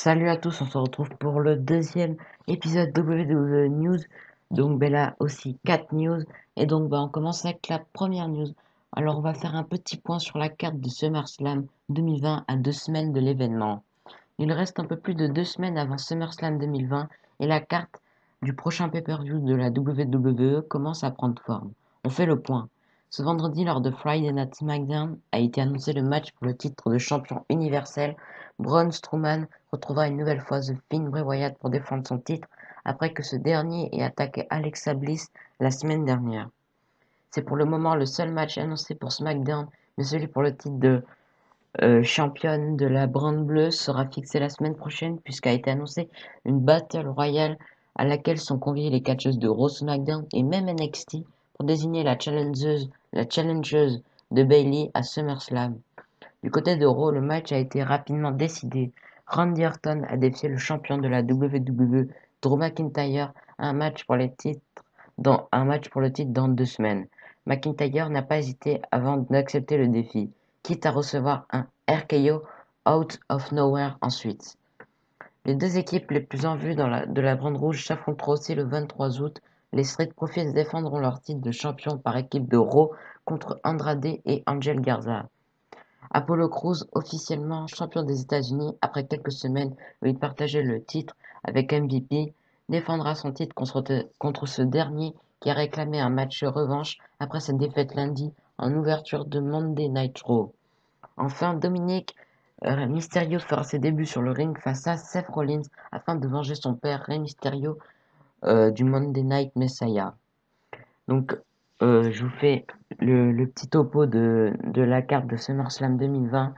Salut à tous, on se retrouve pour le deuxième épisode WWE News. Donc là aussi 4 news. Et donc on commence avec la première news. Alors on va faire un petit point sur la carte de SummerSlam 2020 à 2 semaines de l'événement. Il reste un peu plus de 2 semaines avant SummerSlam 2020 et la carte du prochain pay-per-view de la WWE commence à prendre forme. On fait le point. Ce vendredi, lors de Friday Night SmackDown, a été annoncé le match pour le titre de champion universel. Braun Strowman retrouvera une nouvelle fois The Fiend Bray Wyatt pour défendre son titre après que ce dernier ait attaqué Alexa Bliss la semaine dernière. C'est pour le moment le seul match annoncé pour SmackDown, mais celui pour le titre de championne de la Brande Bleue sera fixée la semaine prochaine puisqu'a été annoncée une Battle Royale à laquelle sont conviées les catcheuses de Raw, SmackDown et même NXT pour désigner la challengeuse de Bayley à SummerSlam. Du côté de Raw, le match a été rapidement décidé. Randy Orton a défié le champion de la WWE, Drew McIntyre, à un match pour le titre dans 2 semaines. McIntyre n'a pas hésité avant d'accepter le défi, quitte à recevoir un RKO out of nowhere ensuite. Les deux équipes les plus en vue de la Brande Rouge s'affronteront aussi le 23 août. Les Street Profits défendront leur titre de champion par équipe de Raw contre Andrade et Angel Garza. Apollo Crews, officiellement champion des États-Unis après quelques semaines où il partageait le titre avec MVP, défendra son titre contre ce dernier qui a réclamé un match revanche après sa défaite lundi en ouverture de Monday Night Raw. Enfin, Dominic Mysterio fera ses débuts sur le ring face à Seth Rollins afin de venger son père Rey Mysterio du Monday Night Messiah. Donc, je vous fais le petit topo de la carte de SummerSlam 2020.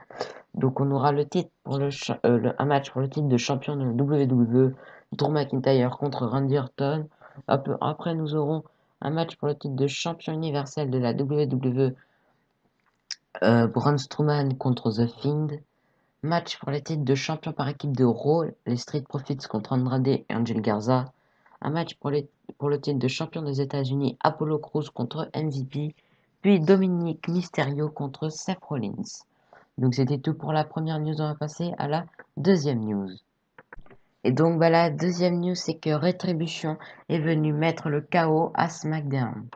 Donc, on aura le titre pour un match pour le titre de champion de la WWE, Drew McIntyre contre Randy Orton. Après, nous aurons un match pour le titre de champion universel de la WWE, Braun Strowman contre The Fiend. Match pour le titre de champion par équipe de Raw, les Street Profits contre Andrade et Angel Garza. Un match pour le titre de champion des États-Unis, Apollo Crews contre MVP. Puis Dominic Mysterio contre Seth Rollins. Donc c'était tout pour la première news, on va passer à la deuxième news. Et donc la deuxième news, c'est que Retribution est venu mettre le chaos à SmackDown.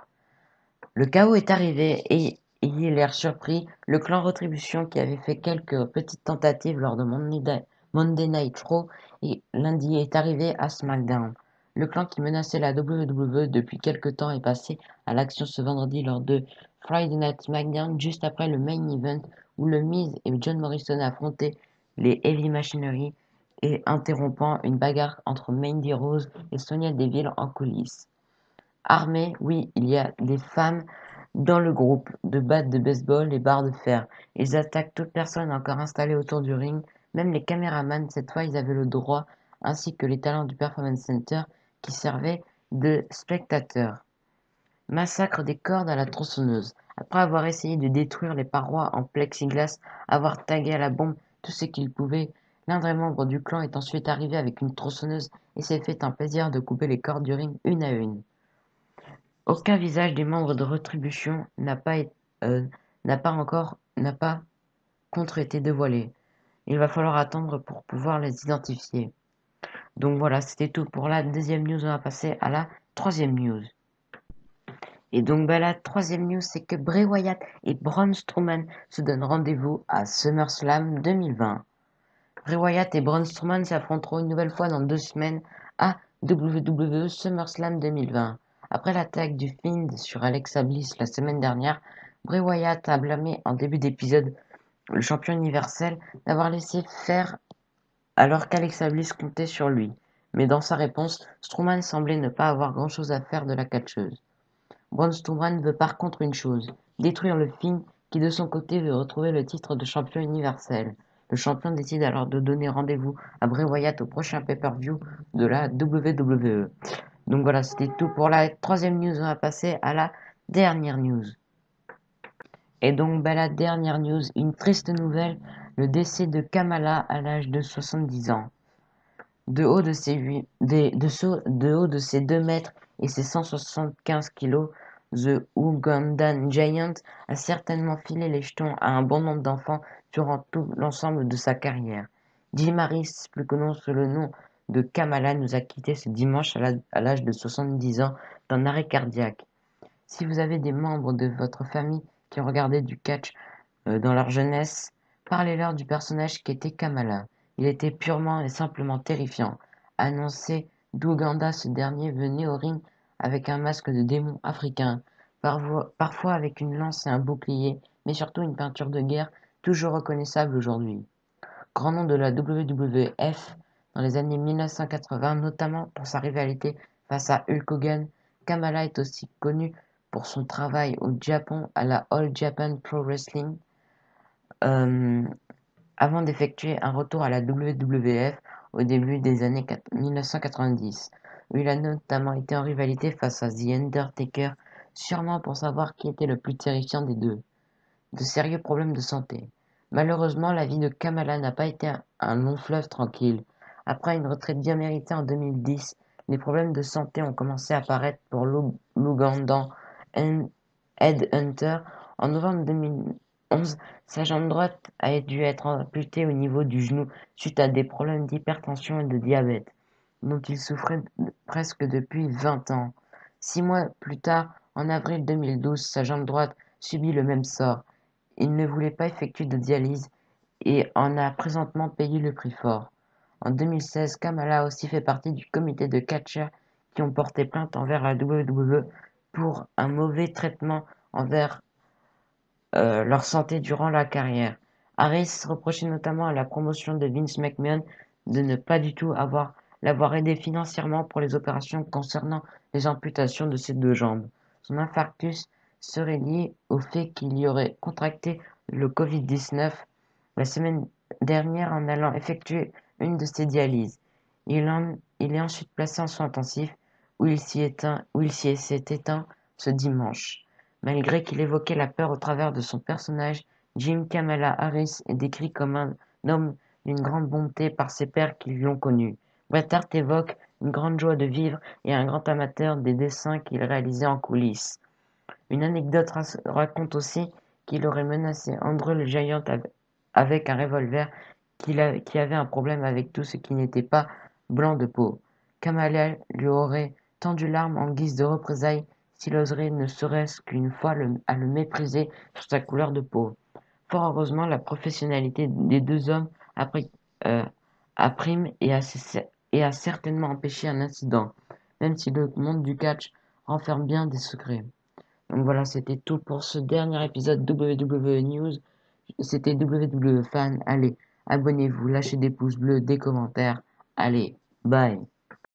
Le chaos est arrivé et ayez l'air surpris, le clan Retribution qui avait fait quelques petites tentatives lors de Monday Night Raw et lundi est arrivé à SmackDown. Le clan qui menaçait la WWE depuis quelques temps est passé à l'action ce vendredi lors de Friday Night SmackDown juste après le main event où le Miz et John Morrison affrontaient les Heavy Machinery et interrompant une bagarre entre Mandy Rose et Sonya Deville en coulisses. Armés, oui, il y a des femmes dans le groupe, de battes de baseball et barres de fer. Ils attaquent toute personne encore installée autour du ring, même les caméramans, cette fois ils avaient le droit, ainsi que les talents du Performance Center qui servaient de spectateurs. Massacre des cordes à la tronçonneuse. Après avoir essayé de détruire les parois en plexiglas, avoir tagué à la bombe tout ce qu'il pouvait, l'un des membres du clan est ensuite arrivé avec une tronçonneuse et s'est fait un plaisir de couper les cordes du ring une à une. Aucun visage des membres de Retribution euh, n'a pas contre été dévoilé. Il va falloir attendre pour pouvoir les identifier. Donc voilà, c'était tout pour la deuxième news. On va passer à la troisième news. Et donc la troisième news, c'est que Bray Wyatt et Braun Strowman se donnent rendez-vous à SummerSlam 2020. Bray Wyatt et Braun Strowman s'affronteront une nouvelle fois dans 2 semaines à WWE SummerSlam 2020. Après l'attaque du Fiend sur Alexa Bliss la semaine dernière, Bray Wyatt a blâmé en début d'épisode le champion universel d'avoir laissé faire alors qu'Alexa Bliss comptait sur lui. Mais dans sa réponse, Strowman semblait ne pas avoir grand-chose à faire de la catcheuse. Braun Strowman veut par contre une chose, détruire le Fiend qui de son côté veut retrouver le titre de champion universel. Le champion décide alors de donner rendez-vous à Bray Wyatt au prochain pay-per-view de la WWE. Donc voilà, c'était tout pour la troisième news. On va passer à la dernière news. Et donc la dernière news, une triste nouvelle, le décès de Kamala à l'âge de 70 ans. De haut de ses 2 mètres et ses 175 kilos, The Ugandan Giant a certainement filé les jetons à un bon nombre d'enfants durant tout l'ensemble de sa carrière. Jim Harris, plus connu sous le nom de Kamala, nous a quittés ce dimanche à l'âge de 70 ans d'un arrêt cardiaque. Si vous avez des membres de votre famille qui ont regardé du catch dans leur jeunesse, parlez-leur du personnage qu'était Kamala. Il était purement et simplement terrifiant. Annoncé d'Ouganda, ce dernier venait au ring avec un masque de démon africain, parfois avec une lance et un bouclier, mais surtout une peinture de guerre toujours reconnaissable aujourd'hui. Grand nom de la WWF dans les années 1980, notamment pour sa rivalité face à Hulk Hogan, Kamala est aussi connu pour son travail au Japon à la All Japan Pro Wrestling, euh, avant d'effectuer un retour à la WWF au début des années 1990, où il a notamment été en rivalité face à The Undertaker, sûrement pour savoir qui était le plus terrifiant des deux. De sérieux problèmes de santé. Malheureusement, la vie de Kamala n'a pas été un long fleuve tranquille. Après une retraite bien méritée en 2010, les problèmes de santé ont commencé à apparaître pour l'Ougandan Headhunter. En novembre 2011, sa jambe droite a dû être amputée au niveau du genou suite à des problèmes d'hypertension et de diabète, dont il souffrait presque depuis 20 ans. 6 mois plus tard, en avril 2012, sa jambe droite subit le même sort. Il ne voulait pas effectuer de dialyse et en a présentement payé le prix fort. En 2016, Kamala a aussi fait partie du comité de catcheurs qui ont porté plainte envers la WWE pour un mauvais traitement envers leur santé durant la carrière. Harris reprochait notamment à la promotion de Vince McMahon de ne pas du tout l'avoir aidé financièrement pour les opérations concernant les amputations de ses deux jambes. Son infarctus serait lié au fait qu'il y aurait contracté le Covid-19 la semaine dernière en allant effectuer une de ses dialyses. Il est ensuite placé en soins intensifs où il s'est éteint ce dimanche. Malgré qu'il évoquait la peur au travers de son personnage, Jim Kamala Harris est décrit comme un homme d'une grande bonté par ses pairs qui l'ont connu. Bret Hart évoque une grande joie de vivre et un grand amateur des dessins qu'il réalisait en coulisses. Une anecdote raconte aussi qu'il aurait menacé André le Giant avec un revolver, qui avait un problème avec tout ce qui n'était pas blanc de peau. Kamala lui aurait tendu l'arme en guise de représailles s'il oserait ne serait-ce qu'une fois à le mépriser sur sa couleur de peau. Fort heureusement, la professionnalité des deux hommes euh, a prime et a certainement empêché un incident, même si le monde du catch renferme bien des secrets. Donc voilà, c'était tout pour ce dernier épisode WWE News. C'était WWE Fan. Allez, abonnez-vous, lâchez des pouces bleus, des commentaires. Allez, bye.